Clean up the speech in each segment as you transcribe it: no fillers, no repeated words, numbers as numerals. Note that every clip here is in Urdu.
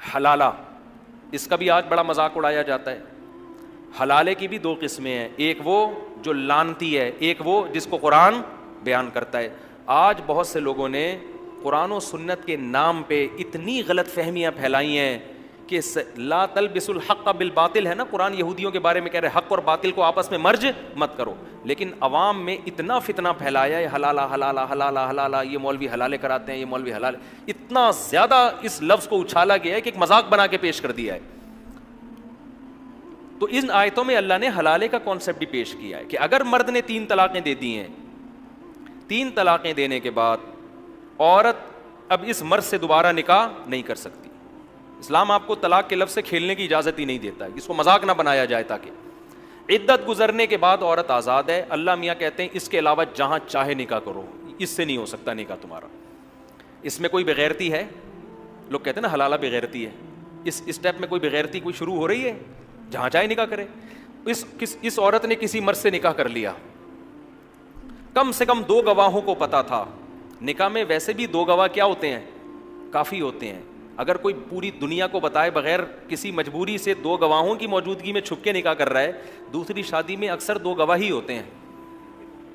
حلالہ، اس کا بھی آج بڑا مذاق اڑایا جاتا ہے. حلالے کی بھی دو قسمیں ہیں، ایک وہ جو لعنتی ہے، ایک وہ جس کو قرآن بیان کرتا ہے. آج بہت سے لوگوں نے قرآن و سنت کے نام پہ اتنی غلط فہمیاں پھیلائی ہیں کہ لا تلبسوا الحق بالباطل ہے نا، قرآن یہودیوں کے بارے میں کہہ رہے ہیں حق اور باطل کو آپس میں مرج مت کرو، لیکن عوام میں اتنا فتنہ پھیلایا ہے حلالہ حلالہ حلالہ حلالہ، یہ مولوی حلالے کراتے ہیں، یہ مولوی حلال، اتنا زیادہ اس لفظ کو اچھالا گیا ہے کہ ایک مذاق بنا کے پیش کر دیا ہے. تو ان آیتوں میں اللہ نے حلالے کا کانسیپٹ بھی پیش کیا ہے کہ اگر مرد نے 3 طلاقیں دے دی ہیں، 3 طلاقیں دینے کے بعد عورت اب اس مرد سے دوبارہ نکاح نہیں کر سکتی. اسلام آپ کو طلاق کے لفظ سے کھیلنے کی اجازت ہی نہیں دیتا ہے، اس کو مذاق نہ بنایا جائے. تاکہ عدت گزرنے کے بعد عورت آزاد ہے. اللہ میاں کہتے ہیں اس کے علاوہ جہاں چاہے نکاح کرو، اس سے نہیں ہو سکتا نکاح تمہارا. اس میں کوئی بغیرتی ہے؟ لوگ کہتے ہیں نا حلالہ بغیرتی ہے. اس اسٹیپ میں کوئی بغیرتی کوئی شروع ہو رہی ہے؟ جہاں چاہے نکاح کرے. اس عورت نے کسی مرد سے نکاح کر لیا، کم سے کم 2 گواہوں کو پتا تھا. نکاح میں ویسے بھی 2 گواہ کیا ہوتے ہیں؟ کافی ہوتے ہیں. اگر کوئی پوری دنیا کو بتائے بغیر کسی مجبوری سے 2 گواہوں کی موجودگی میں چھپ کے نکاح کر رہا ہے، دوسری شادی میں اکثر 2 گواہ ہی ہوتے ہیں.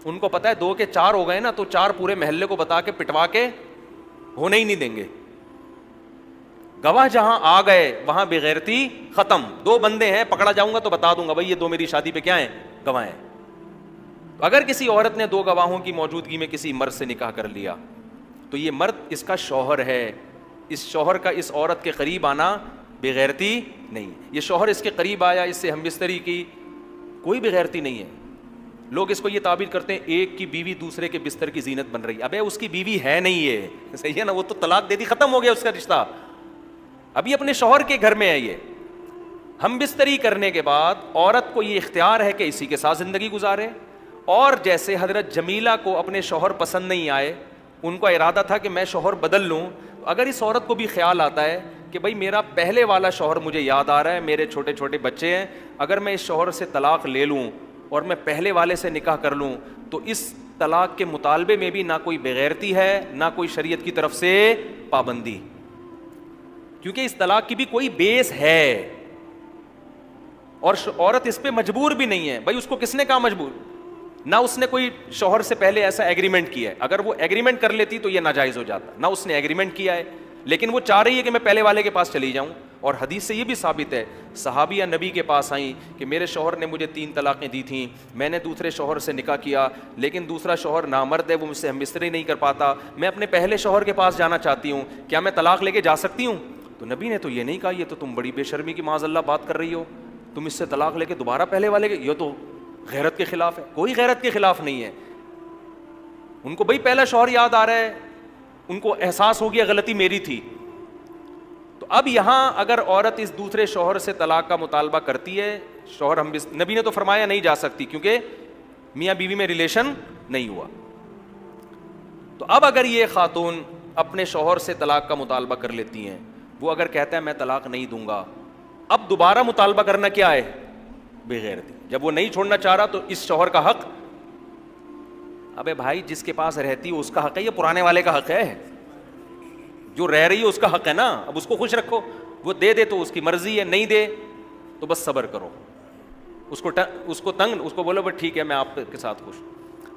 ان کو پتا ہے 2 کے 4 ہو گئے نا تو 4 پورے محلے کو بتا کے پٹوا کے ہونے ہی نہیں دیں گے. گواہ جہاں آ گئے وہاں بغیرتی ختم. 2 بندے ہیں، پکڑا جاؤں گا تو بتا دوں گا بھائی یہ 2 میری شادی پہ کیا ہیں؟ گواہ ہیں. اگر کسی عورت نے 2 گواہوں کی موجودگی میں کسی مرد سے نکاح کر لیا تو یہ مرد اس کا شوہر ہے. اس شوہر کا اس عورت کے قریب آنا بغیرتی نہیں. یہ شوہر اس کے قریب آیا، اس سے ہم بستری کی، کوئی بغیرتی نہیں ہے. لوگ اس کو یہ تعبیر کرتے ہیں ایک کی بیوی دوسرے کے بستر کی زینت بن رہی. ابے اس کی بیوی ہے نہیں، یہ صحیح ہے نا، وہ تو طلاق دے دی، ختم ہو گیا اس کا رشتہ. ابھی اپنے شوہر کے گھر میں ہے. یہ ہم بستری کرنے کے بعد عورت کو یہ اختیار ہے کہ اسی کے ساتھ زندگی گزارے. اور جیسے حضرت جمیلہ کو اپنے شوہر پسند نہیں آئے، ان کا ارادہ تھا کہ میں شوہر بدل لوں، اگر اس عورت کو بھی خیال آتا ہے کہ بھائی میرا پہلے والا شوہر مجھے یاد آ رہا ہے، میرے چھوٹے چھوٹے بچے ہیں، اگر میں اس شوہر سے طلاق لے لوں اور میں پہلے والے سے نکاح کر لوں تو اس طلاق کے مطالبے میں بھی نہ کوئی بغیرتی ہے نہ کوئی شریعت کی طرف سے پابندی، کیونکہ اس طلاق کی بھی کوئی بیس ہے اور عورت اس پہ مجبور بھی نہیں ہے. بھائی اس کو کس نے کہا مجبور؟ نہ اس نے کوئی شوہر سے پہلے ایسا ایگریمنٹ کیا ہے. اگر وہ ایگریمنٹ کر لیتی تو یہ ناجائز ہو جاتا. نہ اس نے ایگریمنٹ کیا ہے، لیکن وہ چاہ رہی ہے کہ میں پہلے والے کے پاس چلی جاؤں. اور حدیث سے یہ بھی ثابت ہے، صحابیہ نبی کے پاس آئیں کہ میرے شوہر نے مجھے 3 طلاقیں دی تھیں، میں نے دوسرے شوہر سے نکاح کیا، لیکن دوسرا شوہر نامرد ہے، وہ مجھ سے ہم بستری نہیں کر پاتا، میں اپنے پہلے شوہر کے پاس جانا چاہتی ہوں، کیا میں طلاق لے کے جا سکتی ہوں؟ تو نبی نے تو یہ نہیں کہا یہ تو تم بڑی بے شرمی کی معاذ اللہ بات کر رہی ہو، تم اس سے طلاق لے کے دوبارہ پہلے والے کے، یہ تو غیرت کے خلاف ہے. کوئی غیرت کے خلاف نہیں ہے. ان کو بھائی پہلا شوہر یاد آ رہا ہے، ان کو احساس ہو گیا غلطی میری تھی. تو اب یہاں اگر عورت اس دوسرے شوہر سے طلاق کا مطالبہ کرتی ہے، شوہر ہم نبی نے تو فرمایا نہیں جا سکتی کیونکہ میاں بیوی میں ریلیشن نہیں ہوا. تو اب اگر یہ خاتون اپنے شوہر سے طلاق کا مطالبہ کر لیتی ہیں، وہ اگر کہتا ہے میں طلاق نہیں دوں گا، اب دوبارہ مطالبہ کرنا کیا ہے؟ بغیرتی. جب وہ نہیں چھوڑنا چاہ رہا تو اس شوہر کا حق، ابے بھائی جس کے پاس رہتی ہے اس کا حق ہے، یہ پرانے والے کا حق ہے، جو رہ رہی ہے اس کا حق ہے نا. اب اس کو خوش رکھو، وہ دے دے تو اس کی مرضی ہے، نہیں دے تو بس صبر کرو. اس کو تنگ، اس کو بولو بس ٹھیک ہے میں آپ کے ساتھ خوش.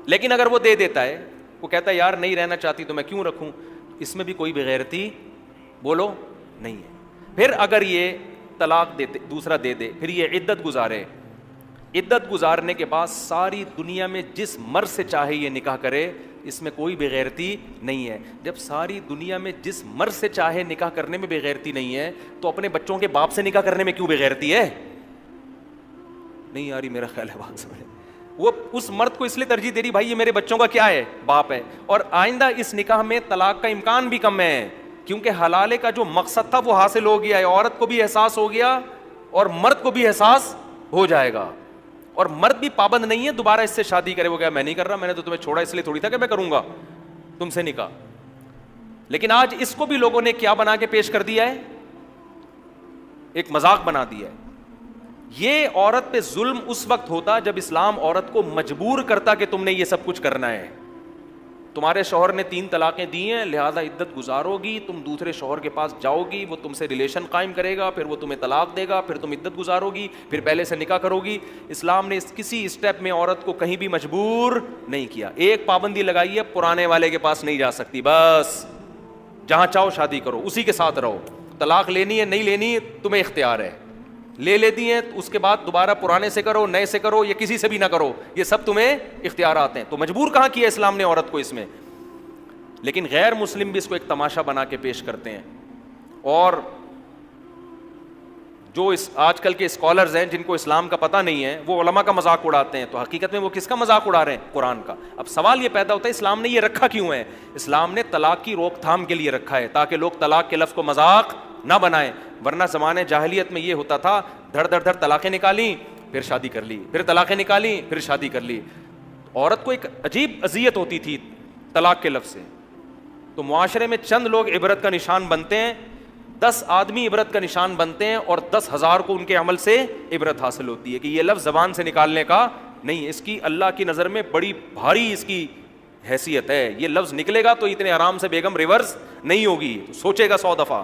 لیکن اگر وہ دے دیتا ہے، وہ کہتا ہے یار نہیں رہنا چاہتی تو میں کیوں رکھوں، اس میں بھی کوئی بغیرتی بولو نہیں ہے. پھر اگر یہ طلاق دیتے دوسرا دے دے، پھر یہ عدت گزارے، عدت گزارنے کے بعد ساری دنیا میں جس مرد سے چاہے یہ نکاح کرے، اس میں کوئی بغیرتی نہیں ہے. جب ساری دنیا میں جس مرد سے چاہے نکاح کرنے میں بغیرتی نہیں ہے تو اپنے بچوں کے باپ سے نکاح کرنے میں کیوں بغیرتی ہے؟ نہیں یاری میرا خیال ہے بات سمجھے. وہ اس مرد کو اس لیے ترجیح دے رہی بھائی یہ میرے بچوں کا کیا ہے؟ باپ ہے. اور آئندہ اس نکاح میں طلاق کا امکان بھی کم ہے کیونکہ حلالے کا جو مقصد تھا وہ حاصل ہو گیا ہے. عورت کو بھی احساس ہو گیا اور مرد کو بھی احساس ہو جائے گا. اور مرد بھی پابند نہیں ہے دوبارہ اس سے شادی کرے. وہ کہا میں نہیں کر رہا، میں نے تو تمہیں چھوڑا اس لیے تھوڑی تھا کہ میں کروں گا تم سے نکاح. لیکن آج اس کو بھی لوگوں نے کیا بنا کے پیش کر دیا ہے؟ ایک مذاق بنا دیا ہے. یہ عورت پہ ظلم اس وقت ہوتا جب اسلام عورت کو مجبور کرتا کہ تم نے یہ سب کچھ کرنا ہے. تمہارے شوہر نے 3 طلاقیں دی ہیں، لہذا عدت گزارو گی، تم دوسرے شوہر کے پاس جاؤ گی، وہ تم سے ریلیشن قائم کرے گا، پھر وہ تمہیں طلاق دے گا، پھر تم عدت گزارو گی، پھر پہلے سے نکاح کرو گی۔ اسلام نے کسی اسٹیپ میں عورت کو کہیں بھی مجبور نہیں کیا۔ ایک پابندی لگائی ہے، پرانے والے کے پاس نہیں جا سکتی، بس جہاں چاہو شادی کرو، اسی کے ساتھ رہو۔ طلاق لینی ہے نہیں لینی تمہیں اختیار ہے، لے لیتی ہیں اس کے بعد دوبارہ پرانے سے کرو، نئے سے کرو، یا کسی سے بھی نہ کرو، یہ سب تمہیں اختیارات ہیں۔ تو مجبور کہاں کیا اسلام نے عورت کو اس میں؟ لیکن غیر مسلم بھی اس کو ایک تماشا بنا کے پیش کرتے ہیں، اور جو اس آج کل کے اسکالرز ہیں جن کو اسلام کا پتہ نہیں ہے، وہ علماء کا مذاق اڑاتے ہیں، تو حقیقت میں وہ کس کا مذاق اڑا رہے ہیں؟ قرآن کا۔ اب سوال یہ پیدا ہوتا ہے اسلام نے یہ رکھا کیوں ہے؟ اسلام نے طلاق کی روک تھام کے لیے رکھا ہے، تاکہ لوگ طلاق کے لفظ کو مذاق نہ بنائیں۔ ورنہ زمانے جاہلیت میں یہ ہوتا تھا، دھڑ دھڑ دھڑ طلاقیں نکالیں، پھر شادی کر لی، پھر طلاقیں نکالیں، پھر شادی کر لی۔ عورت کو ایک عجیب اذیت ہوتی تھی طلاق کے لفظ سے۔ تو معاشرے میں چند لوگ عبرت کا نشان بنتے ہیں، 10 آدمی عبرت کا نشان بنتے ہیں، اور 10,000 کو ان کے عمل سے عبرت حاصل ہوتی ہے کہ یہ لفظ زبان سے نکالنے کا نہیں، اس کی اللہ کی نظر میں بڑی بھاری اس کی حیثیت ہے، یہ لفظ نکلے گا تو اتنے آرام سے بیگم ریورس نہیں ہوگی، سوچے گا 100 دفعہ۔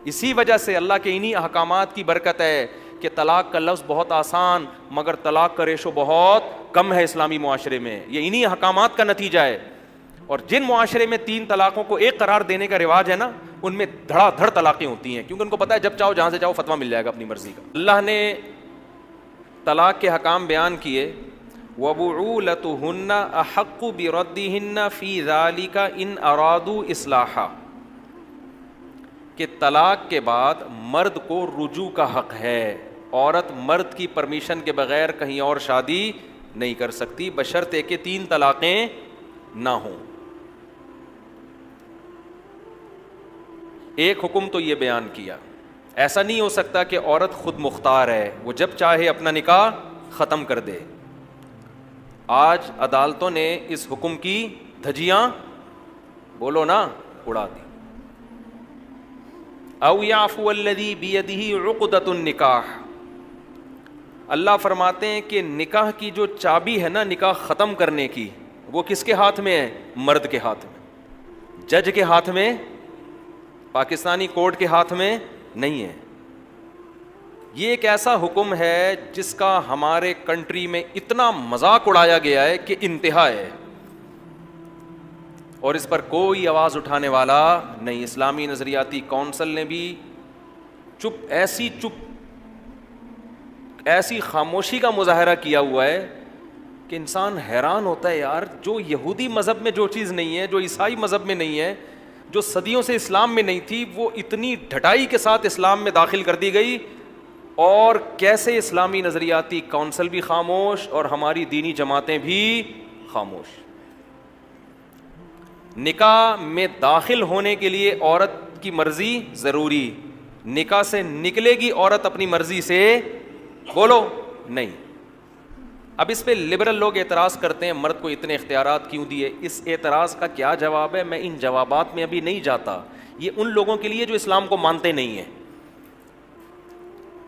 اسی وجہ سے اللہ کے انہی احکامات کی برکت ہے کہ طلاق کا لفظ بہت آسان، مگر طلاق کا ریشو بہت کم ہے اسلامی معاشرے میں، یہ انہی احکامات کا نتیجہ ہے۔ اور جن معاشرے میں 3 طلاقوں کو ایک قرار دینے کا رواج ہے نا، ان میں دھڑا دھڑ طلاقیں ہوتی ہیں، کیونکہ ان کو پتہ ہے جب چاہو جہاں سے چاہو فتویٰ مل جائے گا اپنی مرضی کا۔ اللہ نے طلاق کے حکام بیان کیے، وَبُعُولَتُهُنَّ أَحَقُّ بِرَدِّهِنَّ فِي ذَلِكَ إِنْ أَرَادُوا إِصْلَاحًا، کہ طلاق کے بعد مرد کو رجوع کا حق ہے، عورت مرد کی پرمیشن کے بغیر کہیں اور شادی نہیں کر سکتی، بشرطے کہ 3 طلاقیں نہ ہوں۔ ایک حکم تو یہ بیان کیا، ایسا نہیں ہو سکتا کہ عورت خود مختار ہے، وہ جب چاہے اپنا نکاح ختم کر دے۔ آج عدالتوں نے اس حکم کی دھجیاں بولو نا اڑا دی۔ او یعفو الذی بیدہ عقدۃ النکاح، اللہ فرماتے ہیں کہ نکاح کی جو چابی ہے نا نکاح ختم کرنے کی، وہ کس کے ہاتھ میں ہے؟ مرد کے ہاتھ میں، جج کے ہاتھ میں، پاکستانی کورٹ کے ہاتھ میں نہیں ہے۔ یہ ایک ایسا حکم ہے جس کا ہمارے کنٹری میں اتنا مذاق اڑایا گیا ہے کہ انتہا ہے، اور اس پر کوئی آواز اٹھانے والا نہیں۔ اسلامی نظریاتی کونسل نے بھی ایسی خاموشی کا مظاہرہ کیا ہوا ہے کہ انسان حیران ہوتا ہے، یار جو یہودی مذہب میں جو چیز نہیں ہے، جو عیسائی مذہب میں نہیں ہے، جو صدیوں سے اسلام میں نہیں تھی، وہ اتنی ڈھٹائی کے ساتھ اسلام میں داخل کر دی گئی، اور کیسے اسلامی نظریاتی کونسل بھی خاموش اور ہماری دینی جماعتیں بھی خاموش۔ نکاح میں داخل ہونے کے لیے عورت کی مرضی ضروری، نکاح سے نکلے گی عورت اپنی مرضی سے، بولو نہیں۔ اب اس پہ لبرل لوگ اعتراض کرتے ہیں مرد کو اتنے اختیارات کیوں دیے، اس اعتراض کا کیا جواب ہے؟ میں ان جوابات میں ابھی نہیں جاتا، یہ ان لوگوں کے لیے جو اسلام کو مانتے نہیں ہیں۔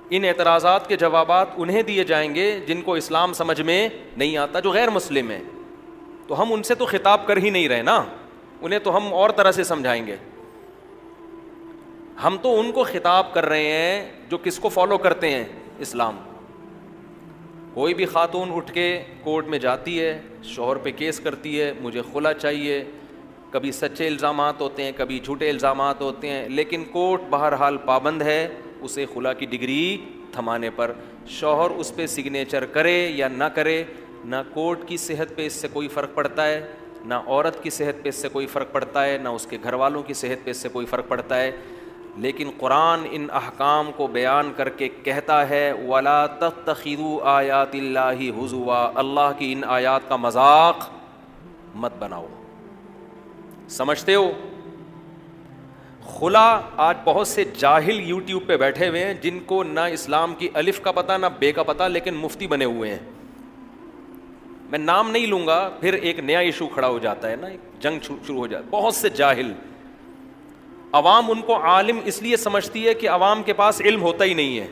ان اعتراضات کے جوابات انہیں دیے جائیں گے جن کو اسلام سمجھ میں نہیں آتا، جو غیر مسلم ہیں، تو ہم ان سے تو خطاب کر ہی نہیں رہے نا، انہیں تو ہم اور طرح سے سمجھائیں گے۔ ہم تو ان کو خطاب کر رہے ہیں جو کس کو فالو کرتے ہیں؟ اسلام۔ کوئی بھی خاتون اٹھ کے کورٹ میں جاتی ہے، شوہر پہ کیس کرتی ہے، مجھے خلا چاہیے، کبھی سچے الزامات ہوتے ہیں، کبھی جھوٹے الزامات ہوتے ہیں، لیکن کورٹ بہرحال پابند ہے اسے خلا کی ڈگری تھمانے پر۔ شوہر اس پہ سگنیچر کرے یا نہ کرے، نہ کورٹ کی صحت پہ اس سے کوئی فرق پڑتا ہے، نہ عورت کی صحت پہ اس سے کوئی فرق پڑتا ہے، نہ اس کے گھر والوں کی صحت پہ اس سے کوئی فرق پڑتا ہے۔ لیکن قرآن ان احکام کو بیان کر کے کہتا ہے وَلَا تَتَّخِذُوا آیَاتِ اللَّهِ ہُزُوًا، اللہ کی ان آیات کا مذاق مت بناؤ۔ سمجھتے ہو؟ خلا آج بہت سے جاہل یوٹیوب پہ بیٹھے ہوئے ہیں جن کو نہ اسلام کی الف کا پتہ نہ بے کا پتہ، لیکن مفتی بنے ہوئے ہیں۔ میں نام نہیں لوں گا، پھر ایک نیا ایشو کھڑا ہو جاتا ہے نا، ایک جنگ شروع ہو جاتا ہے۔ بہت سے جاہل، عوام ان کو عالم اس لیے سمجھتی ہے کہ عوام کے پاس علم ہوتا ہی نہیں ہے۔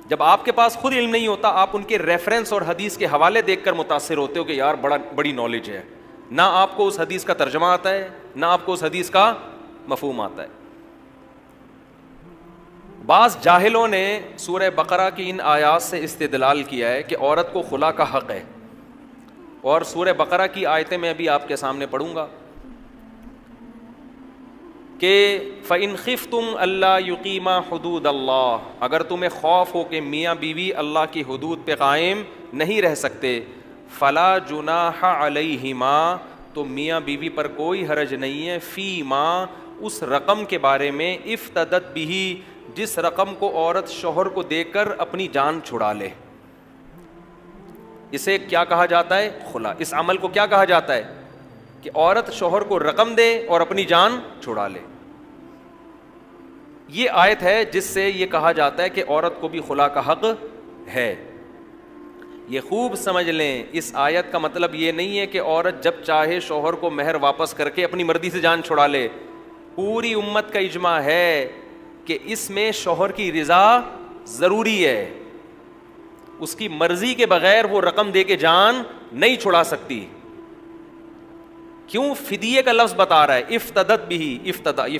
جب آپ کے پاس خود علم نہیں ہوتا، آپ ان کے ریفرنس اور حدیث کے حوالے دیکھ کر متاثر ہوتے ہو کہ یار بڑی نالج ہے، نہ آپ کو اس حدیث کا ترجمہ آتا ہے, نہ آپ کو اس حدیث کا مفہوم آتا ہے. بعض جاہلوں نے سورہ بقرہ کی ان آیات سے استدلال کیا ہے کہ عورت کو خلا کا حق ہے, اور سورہ بقرہ کی آیتیں میں ابھی آپ کے سامنے پڑھوں گا کہ فَإِنْ خِفْتُمْ أَلَّا يُقِيمَا حُدُودَ اللَّهِ, اگر تمہیں خوف ہو کہ میاں بیوی اللہ کی حدود پہ قائم نہیں رہ سکتے, فَلَا جُنَاحَ عَلَيْهِمَا, تو میاں بیوی پر کوئی حرج نہیں ہے, فی ما, اس رقم کے بارے میں, افتدت بھی, جس رقم کو عورت شوہر کو دے کر اپنی جان چھڑا لے. اسے کیا کہا جاتا ہے؟ خلا. اس عمل کو کیا کہا جاتا ہے؟ کہ عورت شوہر کو رقم دے اور اپنی جان چھڑا لے. یہ آیت ہے جس سے یہ کہا جاتا ہے کہ عورت کو بھی خلا کا حق ہے. یہ خوب سمجھ لیں, اس آیت کا مطلب یہ نہیں ہے کہ عورت جب چاہے شوہر کو مہر واپس کر کے اپنی مرضی سے جان چھڑا لے. پوری امت کا اجماع ہے کہ اس میں شوہر کی رضا ضروری ہے, اس کی مرضی کے بغیر وہ رقم دے کے جان نہیں چھڑا سکتی. کیوں؟ فدیے کا لفظ بتا رہا ہے, افتدت بھی, افتدا, یہ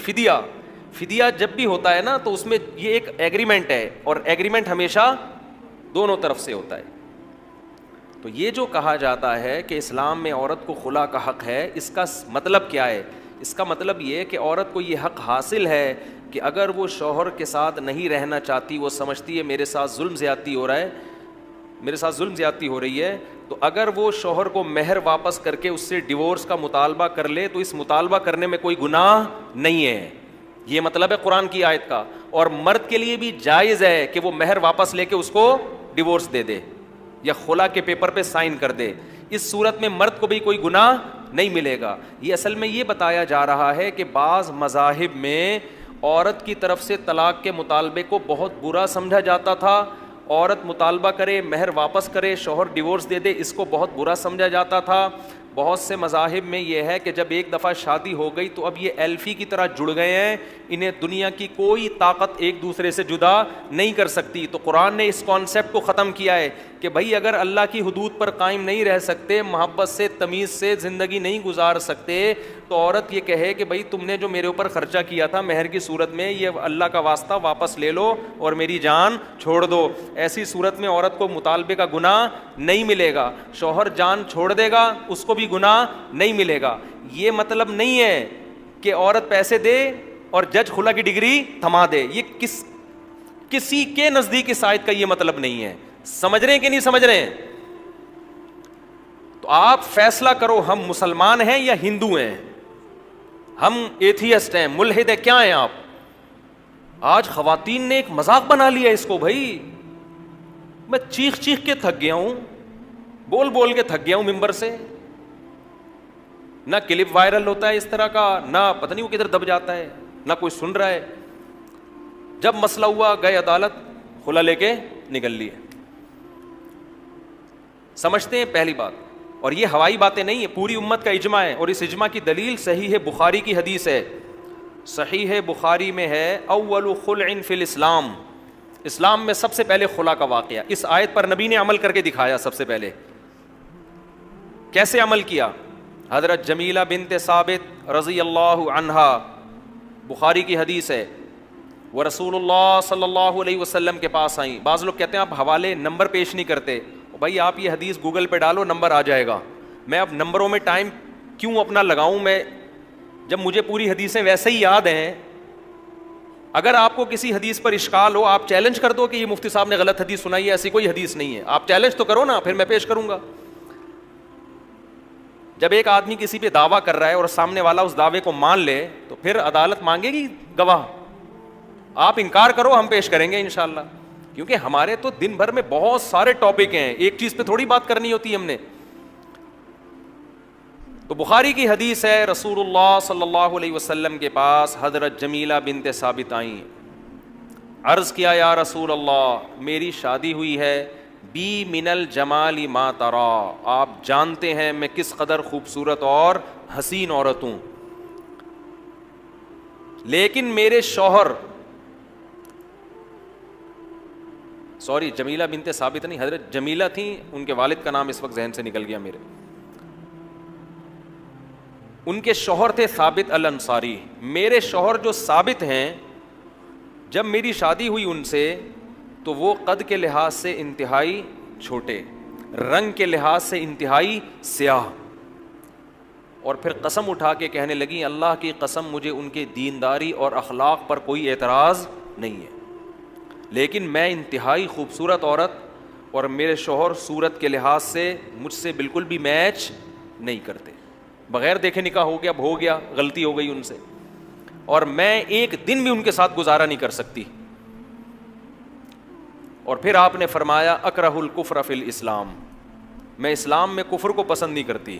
فدیہ جب بھی ہوتا ہے نا تو اس میں یہ ایک ایگریمنٹ ہے, اور ایگریمنٹ ہمیشہ دونوں طرف سے ہوتا ہے. تو یہ جو کہا جاتا ہے کہ اسلام میں عورت کو خلا کا حق ہے, اس کا مطلب کیا ہے؟ اس کا مطلب یہ کہ عورت کو یہ حق حاصل ہے کہ اگر وہ شوہر کے ساتھ نہیں رہنا چاہتی, وہ سمجھتی ہے میرے ساتھ ظلم زیادتی ہو رہا ہے, میرے ساتھ ظلم زیادتی ہو رہی ہے, تو اگر وہ شوہر کو مہر واپس کر کے اس سے ڈیورس کا مطالبہ کر لے تو اس مطالبہ کرنے میں کوئی گناہ نہیں ہے. یہ مطلب ہے قرآن کی آیت کا. اور مرد کے لیے بھی جائز ہے کہ وہ مہر واپس لے کے اس کو ڈیورس دے دے یا خلا کے پیپر پہ سائن کر دے. اس صورت میں مرد کو بھی کوئی گناہ نہیں ملے گا. یہ اصل میں یہ بتایا جا رہا ہے کہ بعض مذاہب میں عورت کی طرف سے طلاق کے مطالبے کو بہت برا سمجھا جاتا تھا. عورت مطالبہ کرے, مہر واپس کرے, شوہر ڈیورس دے دے, اس کو بہت برا سمجھا جاتا تھا. بہت سے مذاہب میں یہ ہے کہ جب ایک دفعہ شادی ہو گئی تو اب یہ ایلفی کی طرح جڑ گئے ہیں, انہیں دنیا کی کوئی طاقت ایک دوسرے سے جدا نہیں کر سکتی. تو قرآن نے اس کانسیپٹ کو ختم کیا ہے کہ بھائی اگر اللہ کی حدود پر قائم نہیں رہ سکتے, محبت سے, تمیز سے زندگی نہیں گزار سکتے, تو عورت یہ کہے کہ بھائی تم نے جو میرے اوپر خرچہ کیا تھا مہر کی صورت میں, یہ اللہ کا واسطہ واپس لے لو اور میری جان چھوڑ دو. ایسی صورت میں عورت کو مطالبے کا گناہ نہیں ملے گا. شوہر جان چھوڑ دے گا, اس کو بھی گناہ نہیں ملے گا. یہ مطلب نہیں ہے کہ عورت پیسے دے اور جج خلا کی ڈگری تھما دے. یہ کسی کے نزدیک اس آیت کا یہ مطلب نہیں ہے. سمجھ رہے ہیں کہ نہیں سمجھ رہے ہیں؟ تو آپ فیصلہ کرو, ہم مسلمان ہیں یا ہندو ہیں, ہم ایتھیسٹ ہیں, ملحد ہیں, کیا ہیں آپ؟ آج خواتین نے ایک مذاق بنا لیا اس کو. بھائی میں چیخ کے تھک گیا ہوں, بول کے تھک گیا ہوں ممبر سے. نہ کلپ وائرل ہوتا ہے اس طرح کا, نہ پتہ نہیں وہ کدھر دب جاتا ہے, نہ کوئی سن رہا ہے. جب مسئلہ ہوا گئے عدالت, خلا لے کے نکل لیے. سمجھتے ہیں پہلی بات. اور یہ ہوائی باتیں نہیں ہیں, پوری امت کا اجماع ہے, اور اس اجماع کی دلیل صحیح ہے بخاری کی حدیث ہے. صحیح ہے بخاری میں ہے, اول خلع فی الاسلام, اسلام میں سب سے پہلے خلا کا واقعہ. اس آیت پر نبی نے عمل کر کے دکھایا. سب سے پہلے کیسے عمل کیا؟ حضرت جمیلہ بنت ثابت رضی اللہ عنہا, بخاری کی حدیث ہے, وہ رسول اللہ صلی اللہ علیہ وسلم کے پاس آئیں. بعض لوگ کہتے ہیں آپ حوالے نمبر پیش نہیں کرتے. بھائی آپ یہ حدیث گوگل پہ ڈالو, نمبر آ جائے گا. میں اب نمبروں میں ٹائم کیوں اپنا لگاؤں, میں جب مجھے پوری حدیثیں ویسے ہی یاد ہیں. اگر آپ کو کسی حدیث پر اشکال ہو, آپ چیلنج کر دو کہ یہ مفتی صاحب نے غلط حدیث سنائی ہے, ایسی کوئی حدیث نہیں ہے. آپ چیلنج تو کرو نا, پھر میں پیش کروں گا. جب ایک آدمی کسی پہ دعویٰ کر رہا ہے اور سامنے والا اس دعوے کو مان لے, تو پھر عدالت مانگے گی گواہ. آپ انکار کرو, ہم پیش کریں گے انشاءاللہ. کیونکہ ہمارے تو دن بھر میں بہت سارے ٹاپک ہیں, ایک چیز پہ تھوڑی بات کرنی ہوتی ہے ہم نے. تو بخاری کی حدیث ہے, رسول اللہ صلی اللہ علیہ وسلم کے پاس حضرت جمیلہ بنت ثابت آئیں. عرض کیا, یا رسول اللہ, میری شادی ہوئی ہے, بی من الجمال ما ترا, آپ جانتے ہیں میں کس قدر خوبصورت اور حسین عورت ہوں, لیکن میرے شوہر, سوری جمیلہ بنت ثابت نہیں, حضرت جمیلہ تھیں, ان کے والد کا نام اس وقت ذہن سے نکل گیا میرے. ان کے شوہر تھے ثابت الانصاری. میرے شوہر جو ثابت ہیں, جب میری شادی ہوئی ان سے تو وہ قد کے لحاظ سے انتہائی چھوٹے, رنگ کے لحاظ سے انتہائی سیاہ, اور پھر قسم اٹھا کے کہنے لگی اللہ کی قسم مجھے ان کے دینداری اور اخلاق پر کوئی اعتراض نہیں ہے, لیکن میں انتہائی خوبصورت عورت اور میرے شوہر صورت کے لحاظ سے مجھ سے بالکل بھی میچ نہیں کرتے, بغیر دیکھے نکاح ہو گیا, اب ہو گیا, غلطی ہو گئی ان سے, اور میں ایک دن بھی ان کے ساتھ گزارا نہیں کر سکتی. اور پھر آپ نے فرمایا اکرہ الکفر فی الاسلام, میں اسلام میں کفر کو پسند نہیں کرتی,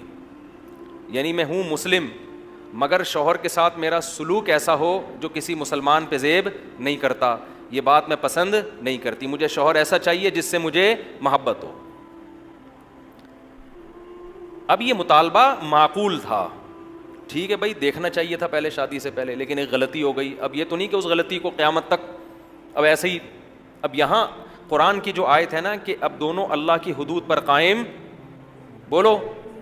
یعنی میں ہوں مسلم مگر شوہر کے ساتھ میرا سلوک ایسا ہو جو کسی مسلمان پہ زیب نہیں کرتا, یہ بات میں پسند نہیں کرتی, مجھے شوہر ایسا چاہیے جس سے مجھے محبت ہو. اب یہ مطالبہ معقول تھا, ٹھیک ہے بھائی دیکھنا چاہیے تھا پہلے شادی سے پہلے, لیکن ایک غلطی ہو گئی. اب یہ تو نہیں کہ اس غلطی کو قیامت تک اب ایسے ہی, اب یہاں قرآن کی جو آیت ہے نا کہ اب دونوں اللہ کی حدود پر قائم بولو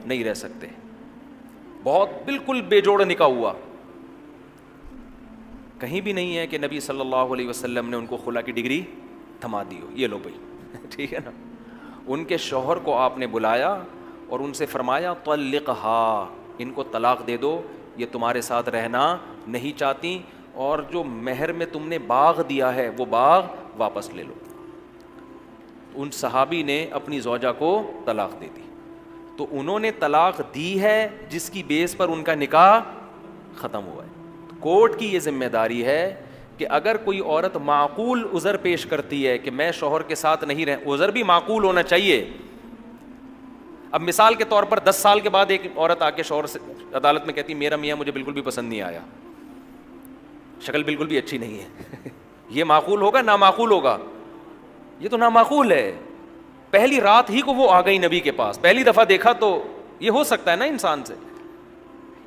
نہیں رہ سکتے, بہت بالکل بے جوڑ نکاح ہوا. کہیں بھی نہیں ہے کہ نبی صلی اللہ علیہ وسلم نے ان کو خلا کی ڈگری تھما دی ہو, یہ لو بھائی ٹھیک ہے نا. ان کے شوہر کو آپ نے بلایا اور ان سے فرمایا طلقھا, ان کو طلاق دے دو, یہ تمہارے ساتھ رہنا نہیں چاہتی, اور جو مہر میں تم نے باغ دیا ہے وہ باغ واپس لے لو. ان صحابی نے اپنی زوجہ کو طلاق دے دی, تو انہوں نے طلاق دی ہے جس کی بیس پر ان کا نکاح ختم ہوا ہے. کورٹ کی یہ ذمہ داری ہے کہ اگر کوئی عورت معقول عذر پیش کرتی ہے کہ میں شوہر کے ساتھ نہیں رہ, عذر بھی معقول ہونا چاہیے. اب مثال کے طور پر 10 سال کے بعد ایک عورت آ کے شوہر سے عدالت میں کہتی میرا میاں مجھے بالکل بھی پسند نہیں آیا, شکل بالکل بھی اچھی نہیں ہے, یہ معقول ہوگا نامعقول ہوگا؟ یہ تو نامعقول ہے. پہلی رات ہی کو وہ آ گئی نبی کے پاس, پہلی دفعہ دیکھا تو یہ ہو سکتا ہے نا انسان سے.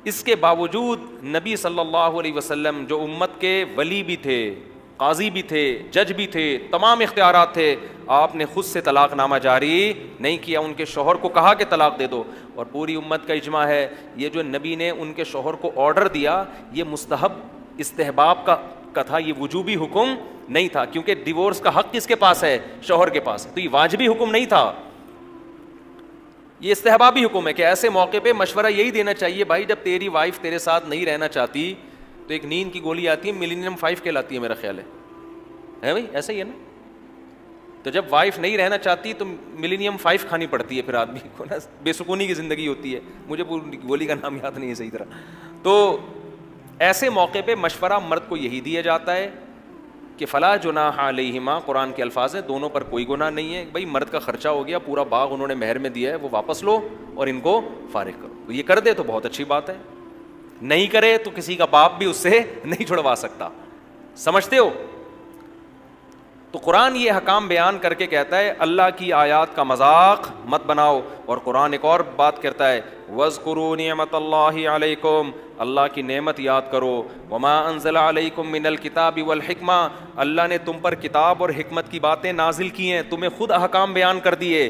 اس کے باوجود نبی صلی اللہ علیہ وسلم جو امت کے ولی بھی تھے, قاضی بھی تھے, جج بھی تھے, تمام اختیارات تھے, آپ نے خود سے طلاق نامہ جاری نہیں کیا, ان کے شوہر کو کہا کہ طلاق دے دو. اور پوری امت کا اجماع ہے یہ جو نبی نے ان کے شوہر کو آرڈر دیا یہ مستحب استحباب کا تھا, یہ وجوبی حکم نہیں تھا, کیونکہ ڈیورس کا حق کس کے پاس ہے؟ شوہر کے پاس, تو یہ واجبی حکم نہیں تھا, یہ استحبابی حکم ہے کہ ایسے موقع پہ مشورہ یہی دینا چاہیے بھائی جب تیری وائف تیرے ساتھ نہیں رہنا چاہتی تو ایک نیند کی گولی آتی ہے, ملینیم 5 کہلاتی ہے میرا خیال ہے بھائی, ایسا ہی ہے نا. تو جب وائف نہیں رہنا چاہتی تو ملینیم 5 کھانی پڑتی ہے, پھر آدمی کو نا بے سکونی کی زندگی ہوتی ہے. مجھے پوری گولی کا نام یاد نہیں ہے صحیح طرح. تو ایسے موقع پہ مشورہ مرد کو یہی دیا جاتا ہے کہ فلا جناح علیہما, قرآن کے الفاظ ہیں دونوں پر کوئی گناہ نہیں ہے. بھائی مرد کا خرچہ ہو گیا, پورا باغ انہوں نے مہر میں دیا ہے, وہ واپس لو اور ان کو فارغ کرو. تو یہ کر دے تو بہت اچھی بات ہے, نہیں کرے تو کسی کا باپ بھی اس سے نہیں چھڑوا سکتا. سمجھتے ہو؟ تو قرآن یہ حکام بیان کر کے کہتا ہے اللہ کی آیات کا مذاق مت بناؤ. اور قرآن ایک اور بات کرتا ہے وَاذْكُرُوا نِعْمَةَ اللَّهِ عَلَيْكُمْ, اللہ کی نعمت یاد کرو. وَمَا أَنزَلَ عَلَيْكُمْ مِنَ الْكِتَابِ وَالْحِكْمَةِ, اللہ نے تم پر کتاب اور حکمت کی باتیں نازل کی ہیں, تمہیں خود احکام بیان کر دیے.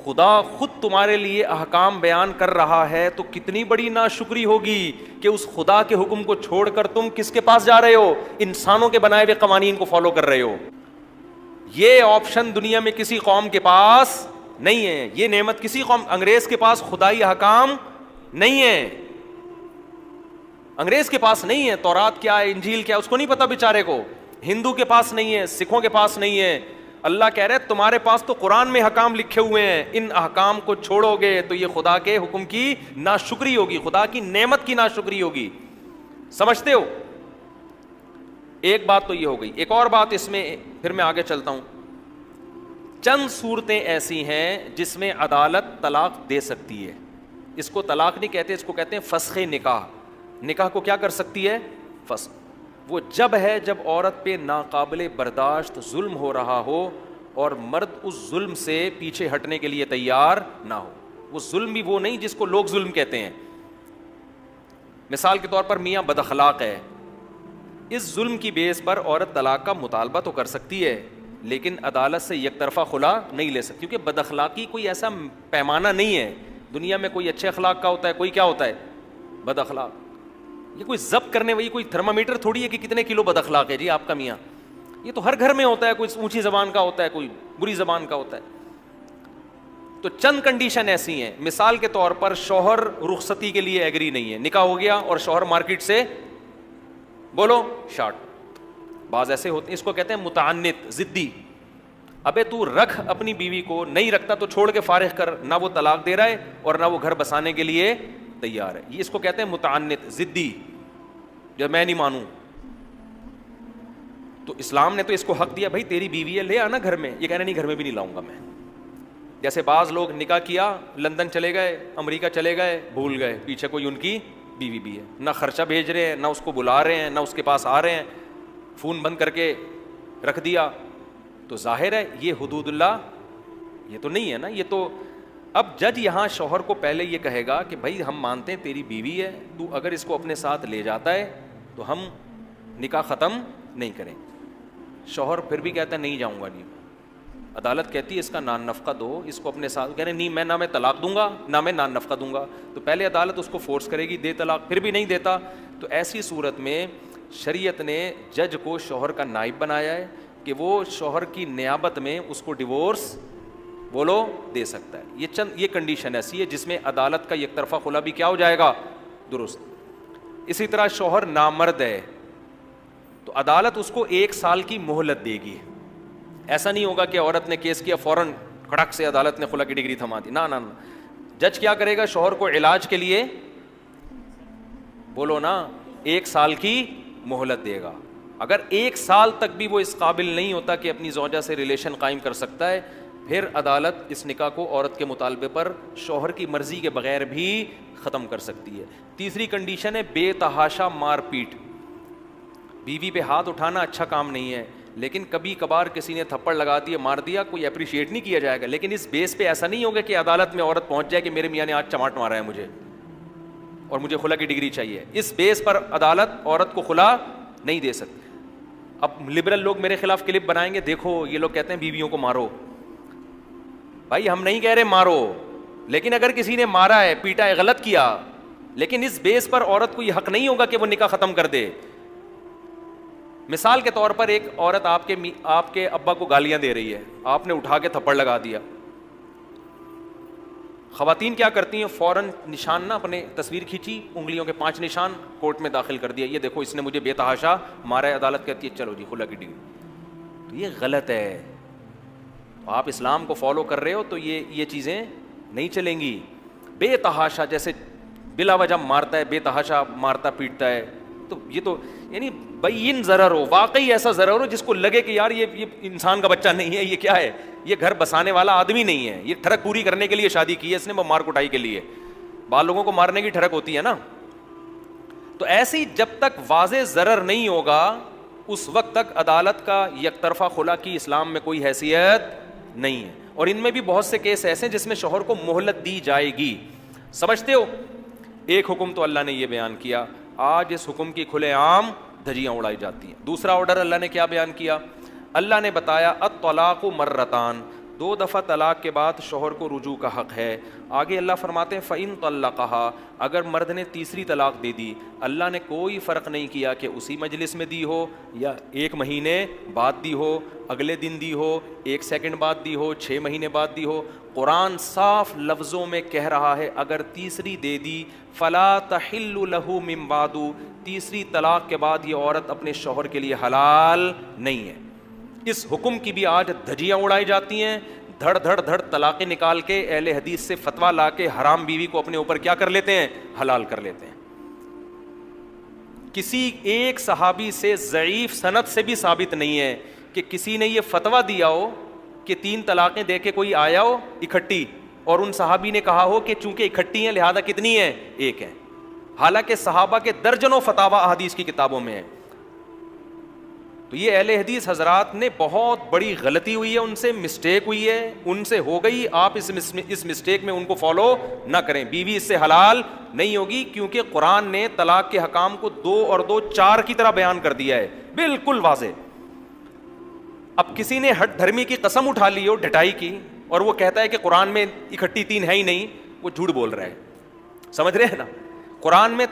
خدا خود تمہارے لیے احکام بیان کر رہا ہے تو کتنی بڑی ناشکری ہوگی کہ اس خدا کے حکم کو چھوڑ کر تم کس کے پاس جا رہے ہو؟ انسانوں کے بنائے ہوئے قوانین کو فالو کر رہے ہو. یہ آپشن دنیا میں کسی قوم کے پاس نہیں ہے, یہ نعمت کسی قوم, انگریز کے پاس خدائی احکام نہیں ہے, انگریز کے پاس نہیں ہے. تورات کیا ہے, انجیل کیا ہے, اس کو نہیں پتا بیچارے کو. ہندو کے پاس نہیں ہے, سکھوں کے پاس نہیں ہے. اللہ کہہ رہے تمہارے پاس تو قرآن میں حکام لکھے ہوئے ہیں, ان احکام کو چھوڑو گے تو یہ خدا کے حکم کی ناشکری ہوگی, خدا کی نعمت کی ناشکری ہوگی. سمجھتے ہو؟ ایک بات تو یہ ہو گئی. ایک اور بات اس میں, پھر میں آگے چلتا ہوں. چند صورتیں ایسی ہیں جس میں عدالت طلاق دے سکتی ہے. اس کو طلاق نہیں کہتے, اس کو کہتے ہیں فسخ نکاح. نکاح کو کیا کر سکتی ہے؟ فسخ. وہ جب ہے جب عورت پہ ناقابل برداشت ظلم ہو رہا ہو اور مرد اس ظلم سے پیچھے ہٹنے کے لیے تیار نہ ہو. وہ ظلم بھی وہ نہیں جس کو لوگ ظلم کہتے ہیں. مثال کے طور پر میاں بد اخلاق ہے, اس ظلم کی بیس پر عورت طلاق کا مطالبہ تو کر سکتی ہے لیکن عدالت سے یک طرفہ خلا نہیں لے سکتی, کیونکہ بد اخلاقی کوئی ایسا پیمانہ نہیں ہے. دنیا میں کوئی اچھے اخلاق کا ہوتا ہے, کوئی کیا ہوتا ہے, بد اخلاق. یہ کوئی ضبط کرنے والی کوئی تھرمامیٹر تھوڑی ہے کہ کتنے کلو بد اخلاق ہے جی آپ کا میاں. یہ تو ہر گھر میں ہوتا ہے, کوئی اونچی زبان کا ہوتا ہے, کوئی بری زبان کا ہوتا ہے. تو چند کنڈیشن ایسی ہیں, مثال کے طور پر شوہر رخصتی کے لیے ایگری نہیں ہے, نکاح ہو گیا اور شوہر مارکیٹ سے بولو شارٹ. بعض ایسے ہوتے ہیں, اس کو کہتے ہیں متعنت, ضدی. ابے تو رکھ اپنی بیوی کو, نہیں رکھتا تو چھوڑ کے فارغ کر. نہ وہ طلاق دے رہا ہے اور نہ وہ گھر بسانے کے لیے تیار ہے. یہ اس کو کہتے ہیں متعنت, ضدی, جو میں نہیں مانوں. تو اسلام نے تو اس کو حق دیا, بھائی تیری بیوی ہے لے آنا گھر میں. یہ کہنا نہیں گھر میں بھی نہیں لاؤں گا میں. جیسے بعض لوگ نکاح کیا, لندن چلے گئے, امریکہ چلے گئے, بھول گئے پیچھے کوئی ان کی بیوی بھی ہے. نہ خرچہ بھیج رہے ہیں, نہ اس کو بلا رہے ہیں, نہ اس کے پاس آ رہے ہیں, فون بند کر کے رکھ دیا. تو ظاہر ہے یہ حدود اللہ یہ تو نہیں ہے نا. یہ تو اب جج یہاں شوہر کو پہلے یہ کہے گا کہ بھائی ہم مانتے ہیں تیری بیوی ہے, تو اگر اس کو اپنے ساتھ لے جاتا ہے تو ہم نکاح ختم نہیں کریں. شوہر پھر بھی کہتا ہے نہیں جاؤں گا. نہیں, عدالت کہتی ہے اس کا نان نفقہ دو, اس کو اپنے ساتھ. کہہ رہے نہیں, میں نہ میں طلاق دوں گا نہ میں نان نفقہ دوں گا. تو پہلے عدالت اس کو فورس کرے گی دے طلاق, پھر بھی نہیں دیتا. تو ایسی صورت میں شریعت نے جج کو شوہر کا نائب بنایا ہے کہ وہ شوہر کی نیابت میں اس کو ڈیورس بولو دے سکتا ہے. یہ کنڈیشن ایسی ہے جس میں عدالت کا یک طرفہ خلا بھی کیا ہو جائے گا, درست. اسی طرح شوہر نامرد ہے تو عدالت اس کو 1 سال کی مہلت دے گی. ایسا نہیں ہوگا کہ عورت نے کیس کیا فوراً کھڑک سے عدالت نے خلا کی ڈگری تھما دی. نہ, جج کیا کرے گا, شوہر کو علاج کے لیے بولو نا 1 سال کی مہلت دے گا. اگر 1 سال تک بھی وہ اس قابل نہیں ہوتا کہ اپنی زوجہ سے ریلیشن قائم کر سکتا ہے, پھر عدالت اس نکاح کو عورت کے مطالبے پر شوہر کی مرضی کے بغیر بھی ختم کر سکتی ہے. تیسری کنڈیشن ہے بے تحاشا مار پیٹ. بیوی پہ ہاتھ اٹھانا اچھا کام نہیں ہے, لیکن کبھی کبھار کسی نے تھپڑ لگا دیا, مار دیا, کوئی اپریشیٹ نہیں کیا جائے گا. لیکن اس بیس پہ ایسا نہیں ہوگا کہ عدالت میں عورت پہنچ جائے کہ میرے میاں نے آج چماٹ مارا ہے مجھے اور مجھے خلا کی ڈگری چاہیے. اس بیس پر عدالت عورت کو خلا نہیں دے سکتی. اب لبرل لوگ میرے خلاف کلپ بنائیں گے, دیکھو یہ لوگ کہتے ہیں بیویوں کو مارو. بھائی ہم نہیں کہہ رہے مارو, لیکن اگر کسی نے مارا ہے, پیٹا ہے, غلط کیا, لیکن اس بیس پر عورت کو یہ حق نہیں ہوگا کہ وہ نکاح ختم کر دے. مثال کے طور پر ایک عورت آپ کے ابا کو گالیاں دے رہی ہے, آپ نے اٹھا کے تھپڑ لگا دیا. خواتین کیا کرتی ہیں, فوراً نشان نہ اپنے تصویر کھینچی, انگلیوں کے 5 نشان کورٹ میں داخل کر دیا, یہ دیکھو اس نے مجھے بے تحاشا مارا ہے. عدالت کہتی ہے چلو جی خلا کی ڈگری. تو یہ غلط ہے. آپ اسلام کو فالو کر رہے ہو تو یہ چیزیں نہیں چلیں گی. بے تحاشا جیسے بلا وجہ مارتا ہے, بے تحاشا مارتا پیٹتا ہے, تو یہ تو یعنی بین ضرر ہو, واقعی ایسا ضرر ہو جس کو لگے کہ یار یہ انسان کا بچہ نہیں ہے, یہ کیا ہے, یہ گھر بسانے والا آدمی نہیں ہے, یہ ٹھڑک پوری کرنے کے لیے شادی کی ہے اس نے, وہ مار کٹائی کے لیے. بعض لوگوں کو مارنے کی ٹھڑک ہوتی ہے نا. تو ایسی جب تک واضح ضرر نہیں ہوگا اس وقت تک عدالت کا یک طرفہ خلا کی اسلام میں کوئی حیثیت نہیں ہے. اور ان میں بھی بہت سے کیس ایسے ہیں جس میں شوہر کو مہلت دی جائے گی. سمجھتے ہو, ایک حکم تو اللہ نے یہ بیان کیا, آج اس حکم کی کھلے عام دھجیاں اڑائی جاتی ہیں. دوسرا آرڈر اللہ نے کیا بیان کیا, اللہ نے بتایا الطلاق مرتان, 2 دفعہ طلاق کے بعد شوہر کو رجوع کا حق ہے. آگے اللہ فرماتے ہیں فَإِن طَلَّقَهَا, اگر مرد نے تیسری طلاق دے دی, اللہ نے کوئی فرق نہیں کیا کہ اسی مجلس میں دی ہو یا 1 مہینے بعد دی ہو, اگلے دن دی ہو, 1 سیکنڈ بعد دی ہو, 6 مہینے بعد دی ہو. قرآن صاف لفظوں میں کہہ رہا ہے اگر تیسری دے دی فَلَا تَحِلُّ لَهُ مِن بَعْدُ, تیسری طلاق کے بعد یہ عورت اپنے شوہر کے لیے حلال نہیں ہے. اس حکم کی بھی آج دھجیاں اڑائی جاتی ہیں, دھڑ دھڑ دھڑ طلاقیں نکال کے اہل حدیث سے فتویٰ لا کے حرام بیوی کو اپنے اوپر کیا کر لیتے ہیں, حلال کر لیتے ہیں. کسی ایک صحابی سے ضعیف سند سے بھی ثابت نہیں ہے کہ کسی نے یہ فتویٰ دیا ہو کہ 3 طلاقیں دے کے کوئی آیا ہو اکٹھی, اور ان صحابی نے کہا ہو کہ چونکہ اکٹھی ہیں لہذا کتنی ہیں, 1 ہے. حالانکہ صحابہ کے درجنوں فتاویٰ احادیث کی کتابوں میں ہیں. تو یہ اہل حدیث حضرات نے بہت بڑی غلطی ہوئی ہے, ان سے مسٹیک ہوئی ہے, ان سے ہو گئی. آپ اس مسٹیک میں ان کو فالو نہ کریں. بیوی اس سے حلال نہیں ہوگی, کیونکہ قرآن نے طلاق کے حکام کو 2 اور 2 4 کی طرح بیان کر دیا ہے, بالکل واضح. اب کسی نے ہٹ دھرمی کی قسم اٹھا لی ہو ڈٹائی کی, اور وہ کہتا ہے کہ قرآن میں اکٹھی 3 ہے ہی نہیں, وہ جھوٹ بول رہا ہے. سمجھ رہے ہیں نا, قرآن میں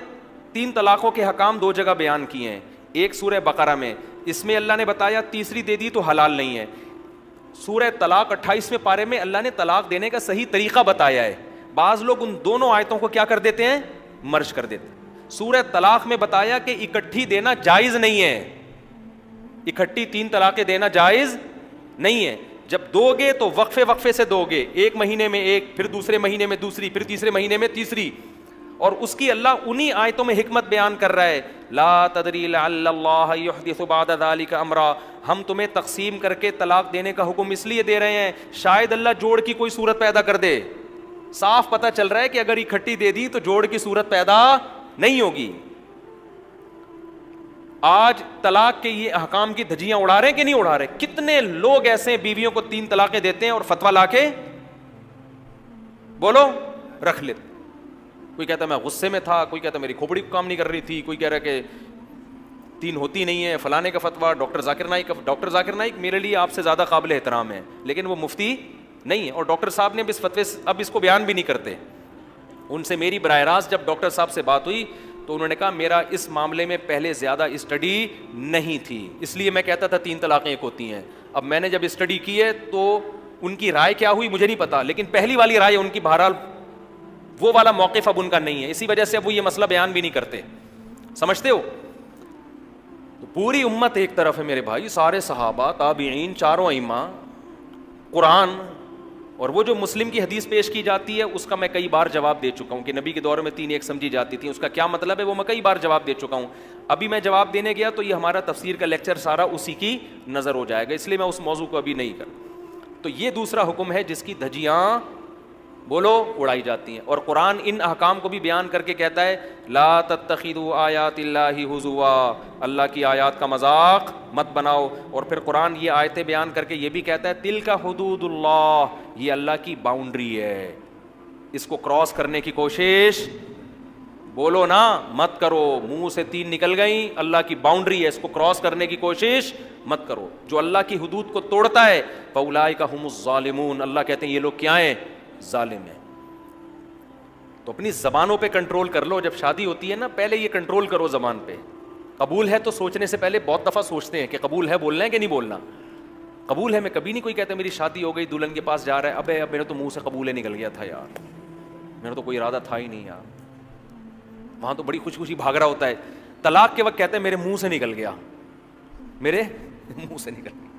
3 طلاقوں کے حکام 2 جگہ بیان کیے ہیں. ایک سورہ بقرہ میں، اس میں اللہ نے بتایا تیسری دے دی تو حلال نہیں ہے. سورہ طلاق 28ویں پارے میں اللہ نے طلاق دینے کا صحیح طریقہ بتایا ہے. بعض لوگ ان دونوں آیتوں کو کیا کر دیتے ہیں؟ مرج کر دیتے ہیں. سورہ طلاق میں بتایا کہ اکٹھی دینا جائز نہیں ہے، اکٹھی 3 طلاقیں دینا جائز نہیں ہے. جب دو گے تو وقفے وقفے سے دو گے، ایک مہینے میں ایک، پھر دوسرے مہینے میں دوسری، پھر تیسرے مہینے میں تیسری. اور اس کی اللہ انہی آیتوں میں حکمت بیان کر رہا ہے، لا تدری لعل اللہ یحدث بعد ذلک امرا. ہم تمہیں تقسیم کر کے طلاق دینے کا حکم اس لیے دے رہے ہیں شاید اللہ جوڑ کی کوئی صورت پیدا کر دے. صاف پتہ چل رہا ہے کہ اگر اکٹھی دے دی تو جوڑ کی صورت پیدا نہیں ہوگی. آج طلاق کے یہ احکام کی دھجیاں اڑا رہے ہیں کہ نہیں اڑا رہے؟ کتنے لوگ ایسے بیویوں کو 3 طلاقیں دیتے ہیں اور فتویٰ لا کے بولو رکھ لیتے. کوئی کہتا میں غصے میں تھا، کوئی کہتا میری کھوپڑی کام نہیں کر رہی تھی، کوئی کہہ رہا کہ 3 ہوتی نہیں ہے، فلانے کا فتویٰ ڈاکٹر ذاکر نائک. ڈاکٹر ذاکر نائک میرے لیے آپ سے زیادہ قابل احترام ہے، لیکن وہ مفتی نہیں ہے. اور ڈاکٹر صاحب نے اس فتوے اب اس کو بیان بھی نہیں کرتے. ان سے میری براہ راست جب ڈاکٹر صاحب سے بات ہوئی تو انہوں نے کہا میرا اس معاملے میں پہلے زیادہ اسٹڈی نہیں تھی، اس لیے میں کہتا تھا 3 طلاقیں ایک ہوتی ہیں. اب میں نے جب اسٹڈی کی ہے تو ان کی رائے کیا ہوئی مجھے نہیں پتا، لیکن پہلی والی رائے ان کی بہرحال وہ والا موقف اب ان کا نہیں ہے، اسی وجہ سے اب وہ یہ مسئلہ بیان بھی نہیں کرتے. سمجھتے ہو؟ تو پوری امت ایک طرف ہے میرے بھائی، سارے صحابہ، تابعین، چاروں ائمہ، قرآن. اور وہ جو مسلم کی حدیث پیش کی جاتی ہے اس کا میں کئی بار جواب دے چکا ہوں کہ نبی کے دور میں 3 ایک سمجھی جاتی تھی، اس کا کیا مطلب ہے وہ میں کئی بار جواب دے چکا ہوں. ابھی میں جواب دینے گیا تو یہ ہمارا تفسیر کا لیکچر سارا اسی کی نظر ہو جائے گا، اس لیے میں اس موضوع کو ابھی نہیں کر. تو یہ دوسرا حکم ہے جس کی دھجیاں بولو اڑائی جاتی ہیں. اور قرآن ان احکام کو بھی بیان کر کے کہتا ہے لا تتخذوا آیات اللہ ہزوا، اللہ کی آیات کا مذاق مت بناؤ. اور پھر قرآن یہ آیتیں بیان کر کے یہ بھی کہتا ہے تلک حدود اللہ، یہ اللہ کی باؤنڈری ہے، اس کو کراس کرنے کی کوشش بولو نا مت کرو. منہ سے 3 نکل گئیں، اللہ کی باؤنڈری ہے، اس کو کراس کرنے کی کوشش مت کرو. جو اللہ کی حدود کو توڑتا ہے فاولئک ھم الظالمون، اللہ کہتے ہیں یہ لوگ کیا ہیں؟ ظالم ہے. تو اپنی زبانوں پہ کنٹرول کر لو. جب شادی ہوتی ہے نا پہلے یہ کنٹرول کرو زبان پہ. قبول ہے تو سوچنے سے پہلے بہت دفعہ سوچتے ہیں کہ قبول ہے بولنا ہے کہ نہیں بولنا. قبول ہے میں کبھی نہیں کوئی کہتا میری شادی ہو گئی دلہن کے پاس جا رہا ہے ابے اب میرے تو منہ سے قبول ہے نکل گیا تھا یار، میرا تو کوئی ارادہ تھا ہی نہیں یار. وہاں تو بڑی خوشی خوشی بھاگ رہا ہوتا ہے. طلاق کے وقت کہتے ہیں میرے منہ سے نکل گیا، میرے منہ سے نکل گیا.